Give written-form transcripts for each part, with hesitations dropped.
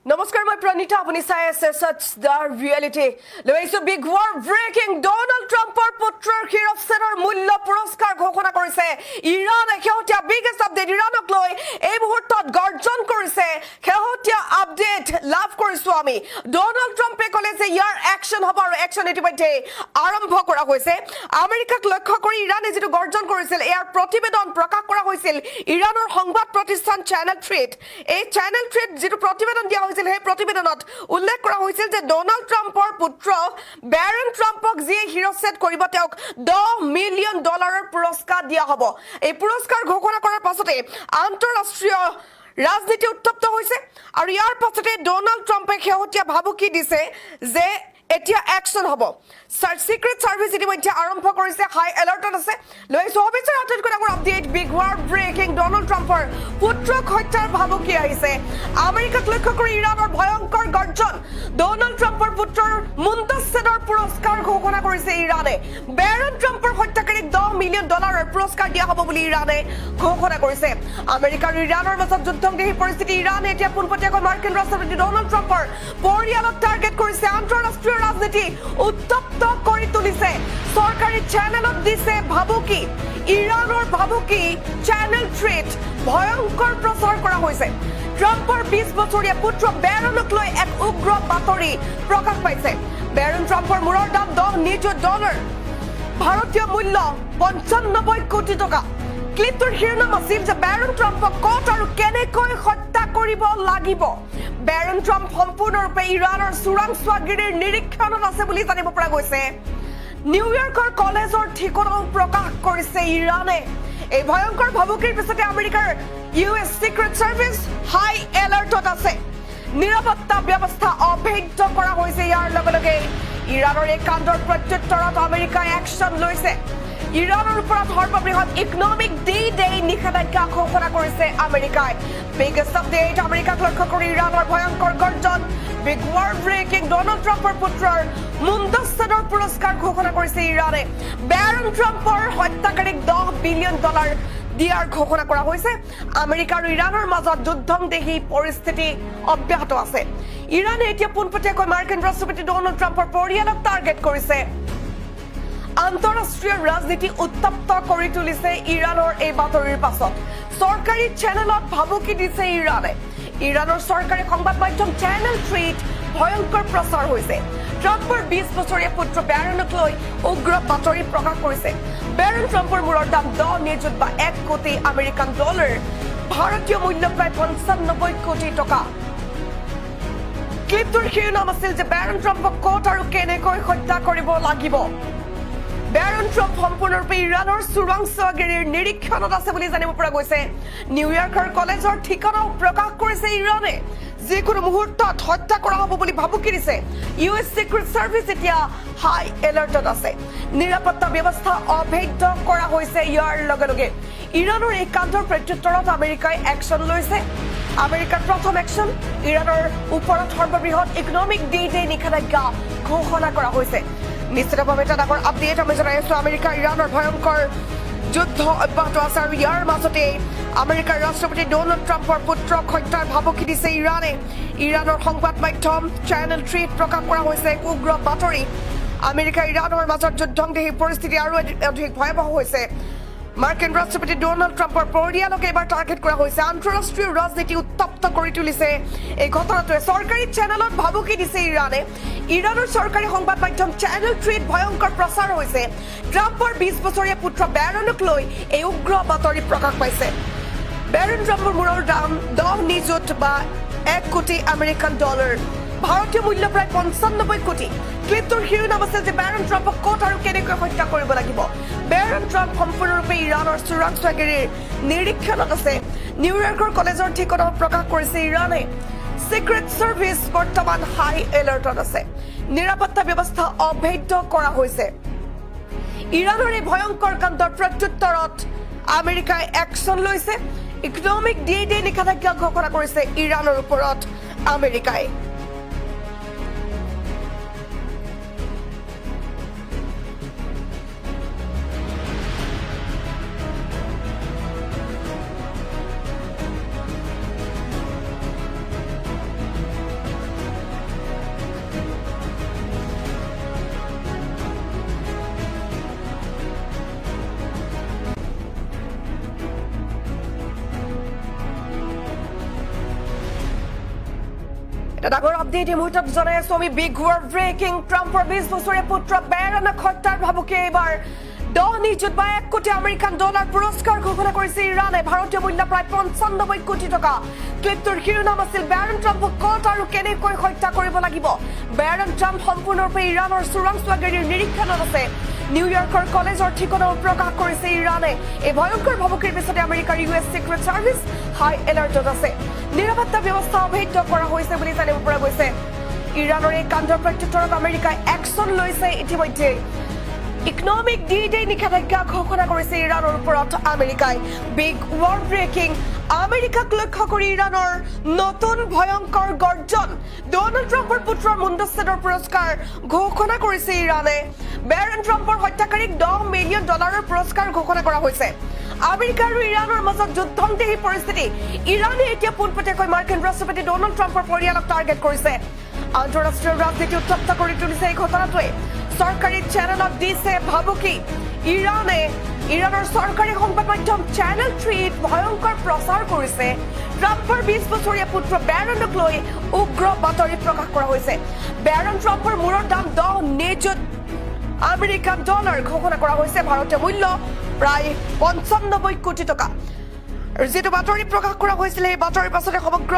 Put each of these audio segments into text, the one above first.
নমস্কাৰ মই প্ৰণীতা আপুনি চাই আছে সচ দা ৰিয়েলিটি লৈছো বিগ ৱাৰ ব্ৰেকিং ডোনাল্ড ট্ৰাম্পৰ পুত্ৰৰ হিৰফছেনৰ মূল্য পুৰস্কাৰ ঘোষণা কৰিছে ইৰানে শেহতীয়া বিগেষ্ট আপডেট ইৰানক লৈ এই মুহূৰ্তত গৰ্জন কৰিছে শেহতীয়া আপডেট লাভ কৰিছো আমি ডোনাল্ড ট্ৰাম্পে ক'লে যে ইয়াৰ একশন হ'ব আৰু একশন ইতিমধ্যে আৰম্ভ কৰা হৈছে আমেৰিকাক লক্ষ্য কৰি ইৰানে যেটো গৰ্জন কৰিছিল ইয়াৰ প্ৰতিবেদন প্ৰকাশ কৰা হৈছিল ইৰানৰ সংবাদ প্ৰতিষ্ঠান চেনেল 3 এই চেনেল 3 যেটো প্ৰতিবেদন দিয়া সেই প্ৰতিবেদনত উল্লেখ কৰা হৈছিল যে ডোনাল্ড ট্ৰাম্পৰ পুত্ৰ বেৰন ট্ৰাম্পক যি হিৰ'ছেট কৰিব তেওঁক $10 মিলিয়ন পুৰস্কাৰ দিয়া হ'ব এই পুৰস্কাৰ ঘোষণা কৰাৰ পাছতে আন্তঃৰাষ্ট্ৰীয় ৰাজনীতি উত্তপ্ত হৈছে আৰু ইয়াৰ পাছতে ডোনাল্ড ট্ৰাম্পে শেহতীয়া ভাবুকি দিছে যে এতিয়া একশন হ'ব সিক্ৰেট সাৰ্ভিস ইতিমধ্যে আৰম্ভ কৰিছে হাই এলাৰ্টত আছে লৈছো অফিচাৰ আটাইতকৈ ডাঙৰ update big war breaking Donald ট্ৰাম্পৰ পুত্ৰক হত্যাৰ ভাবুকি আহিছে আমেৰিকাক লক্ষ্য কৰি ইৰাণৰ ভয়ংকৰ গৰ্জন ডোনাল্ড ট্ৰাম্পৰ পুত্ৰৰ মুণ্ডচ্ছেদৰ পুৰস্কাৰ ঘোষণা কৰিছে ইৰাণে বেৰন ট্ৰাম্পৰ হত্যাকাৰীক $10 মিলিয়ন পুৰস্কাৰ দিয়া হ'ব বুলি ইৰাণে ঘোষণা কৰিছে আমেৰিকা আৰু ইৰাণৰ মাজত যুদ্ধংদেহী পৰিস্থিতি ইৰাণে এতিয়া পোনপটীয়াকৈ মাৰ্কিন ৰাষ্ট্ৰপতি ডোনাল্ড ট্ৰাম্পৰ পৰিয়ালক টাৰ্গেট কৰিছে আন্তঃৰাষ্ট্ৰীয় ৰাজনীতি উত্তপ্ত কৰি তুলিছে সৰকাৰি চেনেলত দিছে ভাবুকি ইৰাণৰ ভাবুকি চেনেল 3 ভয়ংকৰ প্ৰচাৰ কৰা হৈছে ট্ৰাম্পৰ 20 বছৰীয়া পুত্ৰ বেৰনক লৈ এক উগ্ৰ বাতৰি প্ৰকাশ পাইছে বেৰন ট্ৰাম্পৰ মূৰৰ দাম $10 নিযুত ভাৰতীয় মূল্য 95 কোটি টকা ক্লিপটোৰ শিৰোনাম আছিল যে বেৰন ট্ৰাম্পক ক'ত আৰু কেনেকৈ হত্যা কৰিব লাগিব বেৰন ট্ৰাম্প সম্পূৰ্ণৰূপে ইৰাণৰ চোৰাংচোৱাগিৰিৰ নিৰীক্ষণত আছে বুলি জানিব পৰা গৈছে নিউয়ৰ্কৰ কলেজৰ ঠিকনাও প্ৰকাশ কৰিছে ইৰাণে এই ভয়ংকৰ ভাবুকিৰ পিছতে আমেৰিকাৰ ইউএছ সিক্ৰেট সাৰ্ভিস হাই এলাৰ্টত আছে নিৰাপত্তা ব্যৱস্থা অভেদ্য কৰা হৈছে ইয়াৰ লগে লগে ইৰাণৰ এই কাণ্ডৰ প্ৰত্যুত্তৰত আমেৰিকাই একশন লৈছে ইৰাণৰ ওপৰত সৰ্ববৃহৎ ইকনমিক ডে নিষেধাজ্ঞা ঘোষণা কৰিছে আমেৰিকাই বিগেষ্ট আপডেট আমেৰিকাক লক্ষ্য কৰি ইৰাণৰ ভয়ংকৰ গৰ্জন বিগ ৱাৰ ব্ৰেকিং ডোনাল্ড ট্ৰাম্পৰ পুত্ৰৰ মুণ্ডচ্ছেদৰ পুৰস্কাৰ ঘোষণা কৰিছে ইৰাণে বেৰন ট্ৰাম্পৰ হত্যাকাৰীক $10 বিলিয়ন দিয়াৰ ঘোষণা কৰা হৈছে আমেৰিকা আৰু ইৰাণৰ মাজত যুদ্ধংদেহী পৰিস্থিতি অব্যাহত আছে ইৰাণে এতিয়া পোনপটীয়াকৈ মাৰ্কিন ৰাষ্ট্ৰপতি ডোনাল্ড ট্ৰাম্পৰ পৰিয়ালক টাৰ্গেট কৰিছে আন্তঃৰাষ্ট্ৰীয় ৰাজনীতি উত্তপ্ত কৰি তুলিছে ইৰাণৰ এই বাতৰিৰ পাছত সৰকাৰি চেনেলত ভাবুকি দিছে ইৰাণে ইৰাণৰ চৰকাৰী সংবাদ মাধ্যম চেনেল 3 ভয়ংকৰ প্ৰচাৰ হৈছে ট্ৰাম্পৰ 20 বছৰীয়া পুত্ৰ বেৰনক লৈ উগ্ৰ বাতৰি প্ৰকাশ কৰিছে বেৰন ট্ৰাম্পৰ মূৰৰ দাম $10 নিযুত বা 1 কোটি আমেৰিকান ডলাৰ ভাৰতীয় মূল্য প্ৰায় 95 কোটি টকা ক্লিপটোৰ শিৰোনাম আছিল যে বেৰন ট্ৰাম্পক ক'ত আৰু কেনেকৈ হত্যা কৰিব লাগিব বেৰন ট্ৰাম্প সম্পূৰ্ণৰূপে ইৰাণৰ চোৰাংচোৱাগিৰিৰ নিৰীক্ষণত আছে বুলি জানিব পৰা গৈছে নিউয়ৰ্কৰ কলেজৰ ঠিকনাও প্ৰকাশ কৰিছে ইৰাণে যিকোনো মুহূৰ্তত হত্যা কৰা হ'ব বুলি ভাবুকি দিছে ইউএছ সিক্ৰেট সাৰ্ভিস এতিয়া হাই এলাৰ্টত আছে নিৰাপত্তা ব্যৱস্থা অভেদ্য কৰা হৈছে ইয়াৰ লগে লগে ইৰাণৰ এই কাণ্ডৰ প্ৰত্যুত্তৰত আমেৰিকাই একশন লৈছে আমেৰিকাৰ প্ৰথম একশন ইৰাণৰ ওপৰত সৰ্ববৃহৎ ইকনমিক ডে নিষেধাজ্ঞা ঘোষণা কৰা হৈছে নিশ্চিতভাৱে এটা ডাঙৰ আপডেট আমি জনাই আছো আমেৰিকা ইৰাণৰ ভয়ংকৰ যুদ্ধ অব্যাহত আছে আৰু ইয়াৰ মাজতে আমেৰিকাৰ ৰাষ্ট্ৰপতি ডোনাল্ড ট্ৰাম্পৰ পুত্ৰক হত্যাৰ ভাবুকি দিছে ইৰাণে ইৰাণৰ সংবাদ মাধ্যম চেনেল 3 প্ৰকাশ কৰা হৈছে এক উগ্ৰ বাতৰি আমেৰিকা ইৰাণৰ মাজত যুদ্ধংদেহী পৰিস্থিতি আৰু অধিক ভয়াৱহ হৈছে মাৰ্কিন ৰাষ্ট্ৰপতি ডোনাল্ড ট্ৰাম্পৰ পৰিয়ালক এবাৰ টাৰ্গেট কৰা হৈছে আন্তঃৰাষ্ট্ৰীয় ৰাজনীতি উত্তপ্ত কৰি তুলিছে এই ঘটনাটোৱে চৰকাৰী চেনেলত ভাবুকি দিছে ইৰাণে ইৰাণৰ চৰকাৰী সংবাদ মাধ্যম চেনেল 3 ভয়ংকৰ প্ৰচাৰ হৈছে ট্ৰাম্পৰ 20 বছৰীয়া পুত্ৰ বেৰনক লৈ এই উগ্ৰ বাতৰি প্ৰকাশ পাইছে বেৰন ট্ৰাম্পৰ মূৰৰ দাম $10 নিযুত বা 1 কোটি আমেৰিকান ডলাৰ ভাৰতীয় মূল্য প্ৰায় 95 কোটি ক্লিপটোৰ শিৰোনাম আছে যে বেৰন ট্ৰাম্পক ক'ত আৰু কেনেকৈ হত্যা কৰিব লাগিব বেৰন ট্ৰাম্প সম্পূৰ্ণৰূপে ইৰাণৰ চোৰাংচোৱাগিৰিৰ নিৰীক্ষণত আছে নিউয়ৰ্কৰ কলেজৰ ঠিকনাও প্ৰকাশ কৰিছে ইৰাণে সিক্ৰেট সাৰ্ভিস বৰ্তমান হাই এলাৰ্টত আছে নিৰাপত্তা ব্যৱস্থা অভেদ্য কৰা হৈছে ইৰাণৰ এই ভয়ংকৰ কাণ্ডৰ প্ৰত্যুত্তৰত আমেৰিকাই একশন লৈছে ইকনমিক ডে নিষেধাজ্ঞা ঘোষণা কৰিছে ইৰাণৰ ওপৰত আমেৰিকাই ডাঙৰ আপডেট এই মুহূৰ্তত জনাই আছো আমি বিগ ৱাৰ ব্ৰেকিং ট্ৰাম্পৰ 20 বছৰীয়া পুত্ৰ বেৰনক হত্যাৰ ভাবুকি এইবাৰ 10 নিযুত বা 1 কোটি আমেৰিকান ডলাৰ পুৰস্কাৰ ঘোষণা কৰিছে ইৰাণে ভাৰতীয় মূল্য প্ৰায় 95 কোটি টকা ক্লিপটোৰ শিৰোনাম আছিল বেৰন ট্ৰাম্পক ক'ত আৰু কেনেকৈ হত্যা কৰিব লাগিব বেৰন ট্ৰাম্প সম্পূৰ্ণৰূপে ইৰাণৰ চোৰাংচোৱাগিৰিৰ নিৰীক্ষণত আছে নিউয়ৰ্কৰ কলেজৰ ঠিকনাও প্ৰকাশ কৰিছে ইৰাণে এই ভয়ংকৰ ভাবুকিৰ পিছতে আমেৰিকাৰ ইউএছ চিক্ৰেট সাৰ্ভিস হাই এলাৰ্টত আছে নিৰাপত্তা ব্যৱস্থা অভেদ্য কৰা হৈছে বুলি জানিব পৰা গৈছে ইৰাণৰ এই কাণ্ডৰ প্ৰত্যুত্তৰত আমেৰিকাই একশ্যন লৈছে ইতিমধ্যে ইকনমিক ডি-ডে নিষেধাজ্ঞা ঘোষণা কৰিছে ইৰাণৰ ওপৰত আমেৰিকাই বিগ ৱাৰ ব্ৰেকিং আমেৰিকাক লক্ষ্য কৰি ইৰাণৰ নতুন ভয়ংকৰ গৰ্জন ডোনাল্ড ট্ৰাম্পৰ পুত্ৰৰ মুণ্ডচ্ছেদৰ পুৰস্কাৰ ঘোষণা কৰিছে ইৰাণে বেৰন ট্ৰাম্পৰ হত্যাকাৰীক $10 মিলিয়ন পুৰস্কাৰ ঘোষণা কৰা হৈছে আমেৰিকা আৰু ইৰাণৰ মাজত যুদ্ধন্দেহী পৰিস্থিতি ইৰাণে এতিয়া পোনপটীয়াকৈ মাৰ্কিন ৰাষ্ট্ৰপতি ডোনাল্ড ট্ৰাম্পৰ পৰিয়ালক টাৰ্গেট কৰিছে আন্তঃৰাষ্ট্ৰীয় ৰাজনীতি উত্তপ্ত কৰি তুলিছে এই ঘটনাটোৱে চৰকাৰী চেনেলত দিছে ভাবুকি ইৰাণৰ চৰকাৰী সংবাদ মাধ্যম চেনেল 3 ভয়ংকৰ প্ৰচাৰ কৰিছে ট্ৰাম্পৰ 20 বছৰীয়া পুত্ৰ বেৰনক লৈ উগ্ৰ বাতৰি প্ৰকাশ কৰা হৈছে বেৰন ট্ৰাম্পৰ মূৰৰ দাম 10 নিযুত আমেৰিকান ডলাৰ ঘোষণা কৰা হৈছে ভাৰতীয় মূল্য প্ৰায় 95 কোটি টকা যেটো বাতৰি প্ৰকাশ কৰা হৈছিল এই বাতৰিৰ পাছতে সমগ্ৰ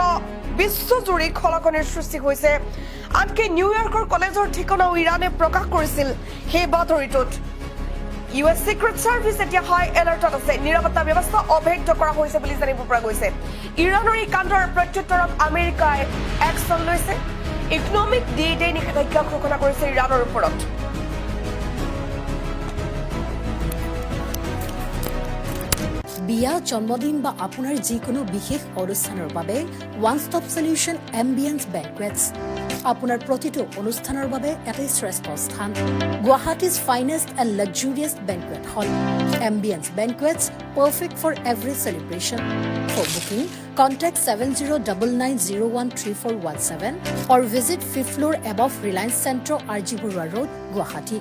বিশ্বজুৰি খলকনিৰ সৃষ্টি হৈছে আনকি নিউয়ৰ্কৰ কলেজৰ ঠিকনাও ইৰাণে প্ৰকাশ কৰিছিল সেই বাতৰিটোত ইউএছ চিক্ৰেট সাৰ্ভিস এতিয়া হাই এলাৰ্টত আছে নিৰাপত্তা ব্যৱস্থা অভেদ্য কৰা হৈছে বুলি জানিব পৰা গৈছে ইৰাণৰ এই কাণ্ডৰ প্ৰত্যুত্তৰত আমেৰিকাই একশ্যন লৈছে ইকনমিক ডি-ডে নিষেধাজ্ঞা ঘোষণা কৰিছে ইৰাণৰ ওপৰত বিয়া জন্মদিন বা আপোনাৰ যিকোনো বিশেষ অনুষ্ঠানৰ বাবে one stop solution ambience banquets আপোনাৰ প্ৰতিটো অনুষ্ঠানৰ বাবে এটাই শ্ৰেষ্ঠ স্থান গুৱাহাটীজ finest and luxurious banquet hall ambience banquets perfect for every celebration for booking contact 7099013417 or visit 5th floor above Reliance Centro RG Burwa Road, Guwahati.